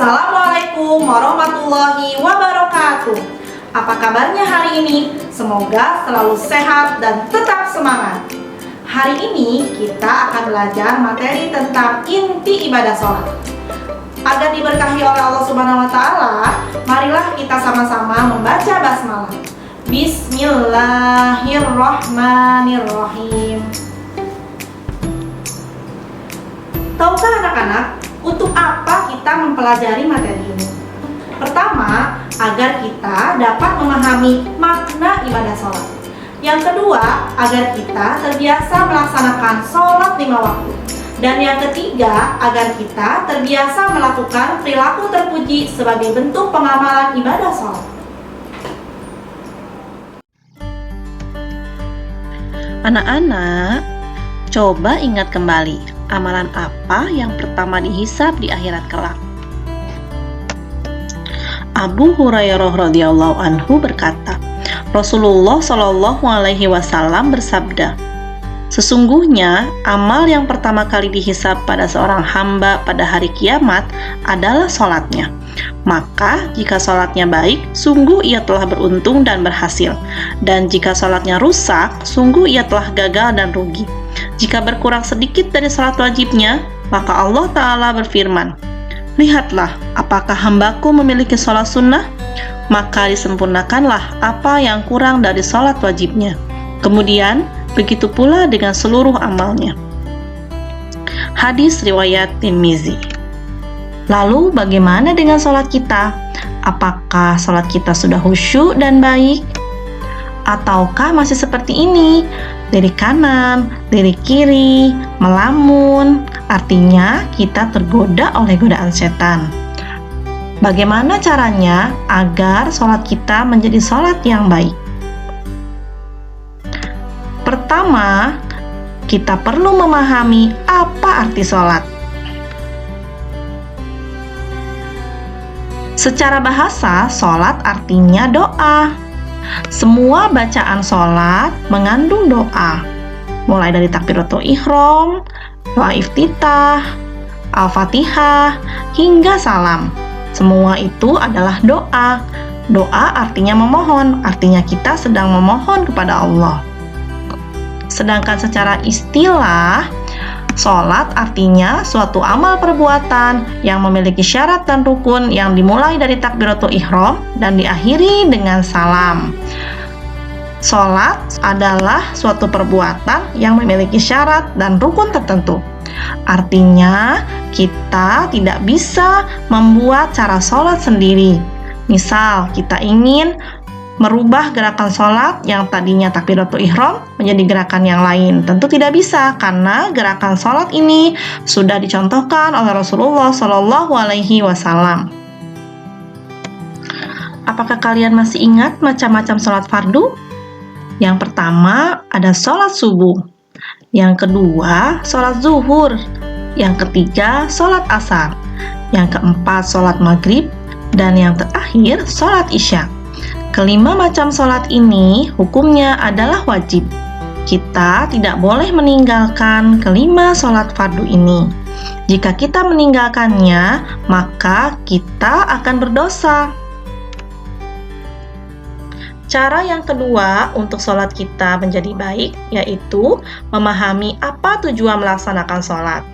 Assalamualaikum warahmatullahi wabarakatuh. Apa kabarnya hari ini? Semoga selalu sehat dan tetap semangat. Hari ini kita akan belajar materi tentang inti ibadah sholat. Agar diberkahi oleh Allah Subhanahu wa Ta'ala, marilah kita sama-sama membaca basmalah. Bismillahirrahmanirrahim. Tahukah anak-anak, untuk apa kita mempelajari materi ini? Pertama, agar kita dapat memahami makna ibadah sholat. Yang kedua, agar kita terbiasa melaksanakan sholat 5 waktu. Dan yang ketiga, agar kita terbiasa melakukan perilaku terpuji sebagai bentuk pengamalan ibadah sholat. Anak-anak, coba ingat kembali, amalan apa yang pertama dihisab di akhirat kelak? Abu Hurairah radhiyallahu anhu berkata, Rasulullah shallallahu alaihi wasallam bersabda, sesungguhnya amal yang pertama kali dihisab pada seorang hamba pada hari kiamat adalah sholatnya. Maka jika sholatnya baik, sungguh ia telah beruntung dan berhasil. Dan jika sholatnya rusak, sungguh ia telah gagal dan rugi. Jika berkurang sedikit dari sholat wajibnya, maka Allah Ta'ala berfirman, lihatlah, apakah hambaku memiliki sholat sunnah? Maka disempurnakanlah apa yang kurang dari sholat wajibnya. Kemudian, begitu pula dengan seluruh amalnya. Hadis riwayat Tirmizi. Lalu bagaimana dengan sholat kita? Apakah sholat kita sudah khusyuk dan baik? Ataukah masih seperti ini? Lirik kanan, lirik kiri, melamun. Artinya kita tergoda oleh godaan setan. Bagaimana caranya agar sholat kita menjadi sholat yang baik? Pertama, kita perlu memahami apa arti sholat. Secara bahasa, sholat artinya doa. Semua bacaan sholat mengandung doa, mulai dari takbiratul ihram, doa iftitah, al-fatihah, hingga salam. Semua itu adalah doa. Doa artinya memohon, artinya kita sedang memohon kepada Allah. Sedangkan secara istilah, sholat artinya suatu amal perbuatan yang memiliki syarat dan rukun yang dimulai dari takbiratul ihram dan diakhiri dengan salam. Sholat adalah suatu perbuatan yang memiliki syarat dan rukun tertentu. Artinya, kita tidak bisa membuat cara sholat sendiri. Misal, kita ingin merubah gerakan sholat yang tadinya takbiratul ihram menjadi gerakan yang lain. Tentu tidak bisa, karena gerakan sholat ini sudah dicontohkan oleh Rasulullah Shallallahu alaihi wasallam. Apakah kalian masih ingat macam-macam sholat fardu? Yang pertama ada sholat subuh, yang kedua sholat zuhur, yang ketiga sholat asar, yang keempat sholat maghrib, dan yang terakhir sholat isya. Kelima macam sholat ini hukumnya adalah wajib. Kita tidak boleh meninggalkan kelima sholat fardu ini. Jika kita meninggalkannya, maka kita akan berdosa. Cara yang kedua untuk sholat kita menjadi baik, yaitu memahami apa tujuan melaksanakan sholat.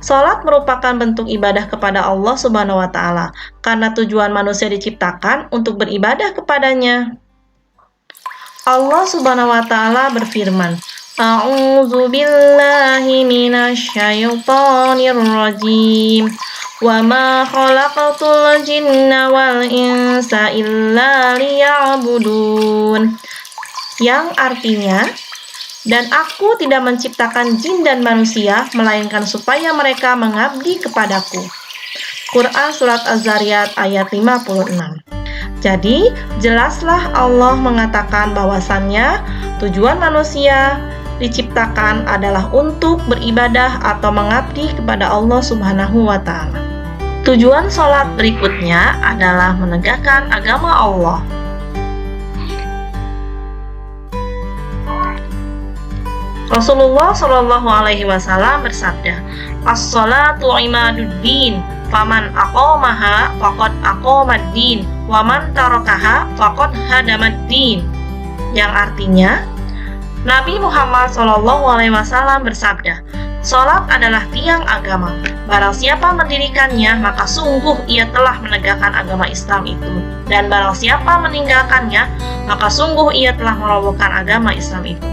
Sholat merupakan bentuk ibadah kepada Allah Subhanahu wa Ta'ala, karena tujuan manusia diciptakan untuk beribadah kepadanya. Allah Subhanahu wa Ta'ala berfirman, A'udzu billahi minasyaitonir rajim. Wa ma khalaqatul jinna wal insa illa liya'budun. Yang artinya, dan aku tidak menciptakan jin dan manusia, melainkan supaya mereka mengabdi kepadaku. Quran Surat Az-Zariyat ayat 56. Jadi, jelaslah Allah mengatakan bahwasannya tujuan manusia diciptakan adalah untuk beribadah atau mengabdi kepada Allah Subhanahu wa Ta'ala. Tujuan sholat berikutnya adalah menegakkan agama Allah. Rasulullah Shallallahu alaihi wasallam bersabda, "As-shalatu imaduddin." Faman aqamaha faqad aqamad-din, wa man tarakaha faqad hadamad-din. Yang artinya, Nabi Muhammad SAW bersabda, "Salat adalah tiang agama. Barang siapa mendirikannya, maka sungguh ia telah menegakkan agama Islam itu. Dan barang siapa meninggalkannya, maka sungguh ia telah merobohkan agama Islam itu."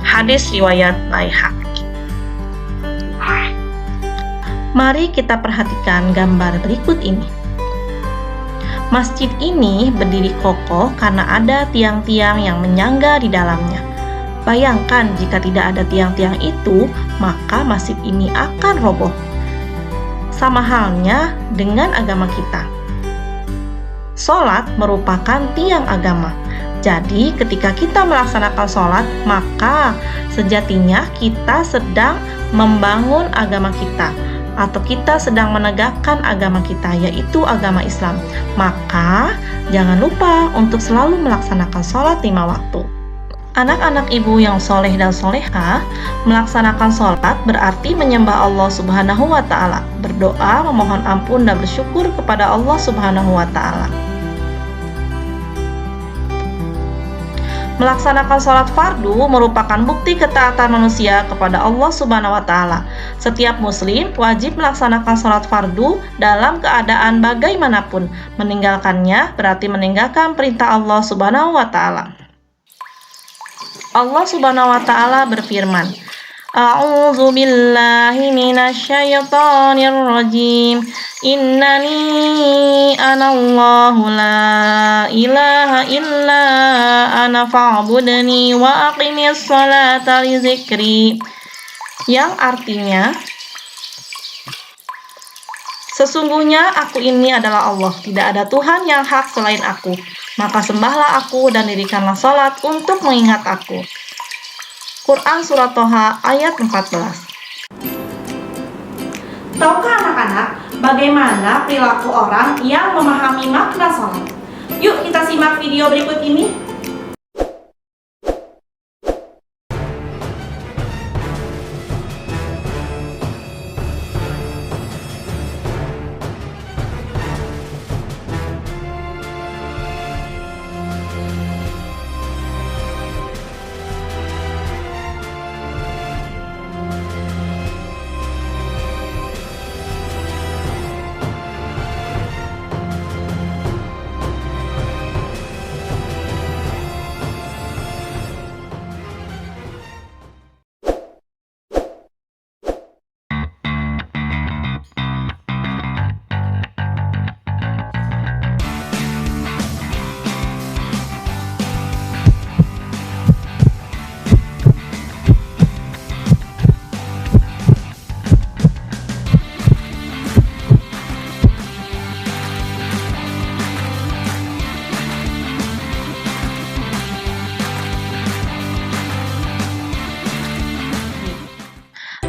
Hadis riwayat Baihaqi. Mari kita perhatikan gambar berikut ini. Masjid ini berdiri kokoh karena ada tiang-tiang yang menyangga di dalamnya. Bayangkan jika tidak ada tiang-tiang itu, maka masjid ini akan roboh. Sama halnya dengan agama kita. Sholat merupakan tiang agama. Jadi ketika kita melaksanakan sholat, maka sejatinya kita sedang membangun agama kita, atau kita sedang menegakkan agama kita, yaitu agama Islam. Maka jangan lupa untuk selalu melaksanakan sholat 5 waktu. Anak-anak ibu yang soleh dan solehah, melaksanakan sholat berarti menyembah Allah Subhanahu wa Ta'ala, berdoa, memohon ampun, dan bersyukur kepada Allah Subhanahu wa Ta'ala. Melaksanakan sholat fardu merupakan bukti ketaatan manusia kepada Allah Subhanahu wa Ta'ala. Setiap muslim wajib melaksanakan sholat fardu dalam keadaan bagaimanapun. Meninggalkannya berarti meninggalkan perintah Allah Subhanahu wa Ta'ala. Allah Subhanahu wa Ta'ala berfirman, "A'udzu billahi minasyaitonir rajim. Innani anallahu la ilaha illa ana fa'budni wa aqimis sholata li dzikri." Yang artinya, sesungguhnya aku ini adalah Allah, tidak ada Tuhan yang hak selain aku. Maka sembahlah aku dan dirikanlah sholat untuk mengingat aku. Quran Surat Toha ayat 14. Tahukah anak-anak bagaimana perilaku orang yang memahami makna sholat? Yuk kita simak video berikut ini.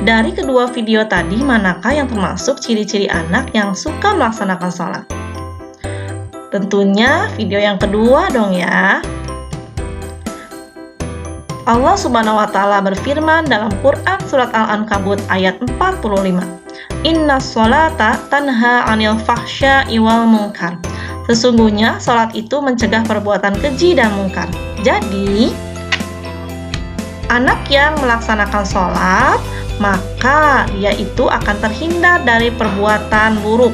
Dari kedua video tadi, manakah yang termasuk ciri-ciri anak yang suka melaksanakan sholat? Tentunya video yang kedua dong ya. Allah Subhanahu wa Ta'ala berfirman dalam Quran Surat Al-Ankabut ayat 45. "Inna sholata tanha 'anil fahsya'i wal munkar." Sesungguhnya sholat itu mencegah perbuatan keji dan mungkar. Jadi, anak yang melaksanakan sholat, maka dia itu akan terhindar dari perbuatan buruk.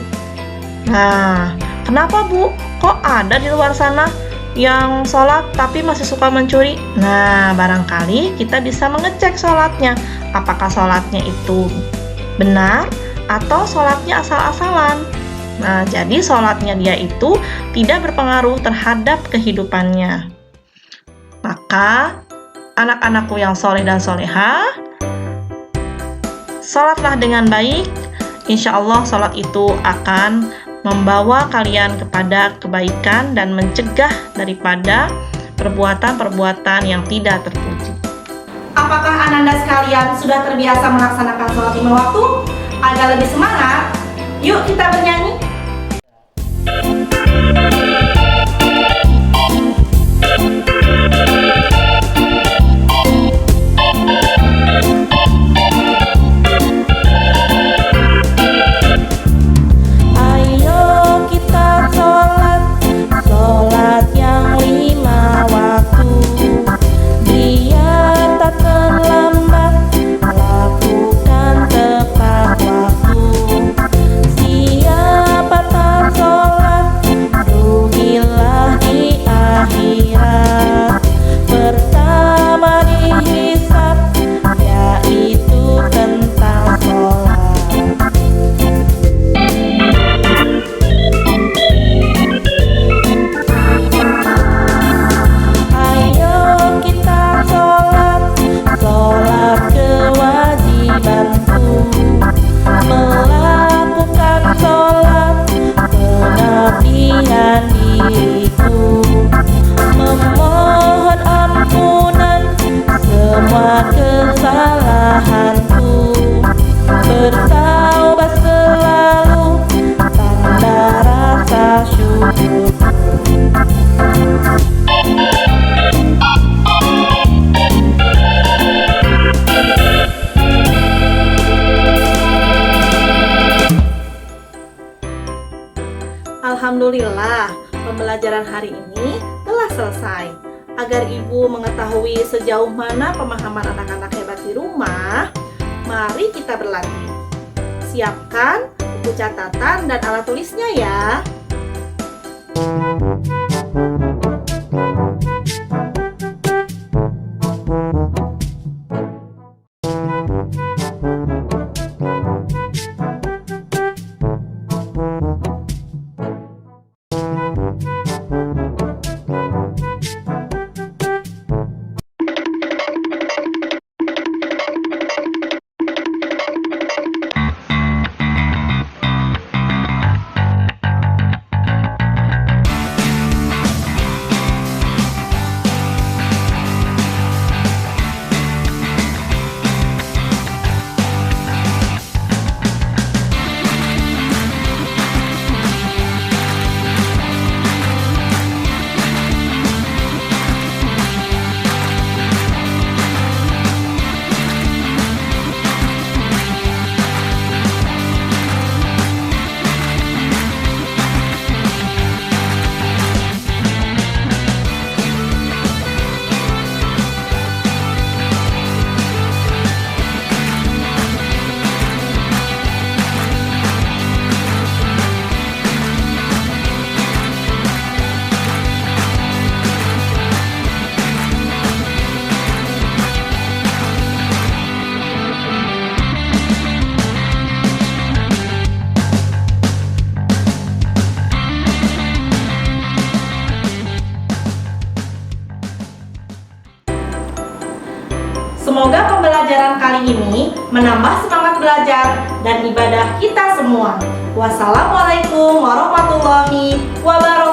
Nah, kenapa Bu? Kok ada di luar sana yang sholat tapi masih suka mencuri? Nah, barangkali kita bisa mengecek sholatnya. Apakah sholatnya itu benar atau sholatnya asal-asalan? Nah, jadi sholatnya dia itu tidak berpengaruh terhadap kehidupannya. Maka, anak-anakku yang soleh dan solehah, sholatlah dengan baik. Insya Allah sholat itu akan membawa kalian kepada kebaikan dan mencegah daripada perbuatan-perbuatan yang tidak terpuji. Apakah Ananda sekalian sudah terbiasa melaksanakan sholat 5 waktu? Agar lebih semangat, yuk kita bernyanyi. Alhamdulillah, pembelajaran hari ini telah selesai. Agar Ibu mengetahui sejauh mana pemahaman anak-anak hebat di rumah, mari kita berlatih. Siapkan buku catatan dan alat tulisnya ya. Semoga pembelajaran kali ini menambah semangat belajar dan ibadah kita semua. Wassalamualaikum warahmatullahi wabarakatuh.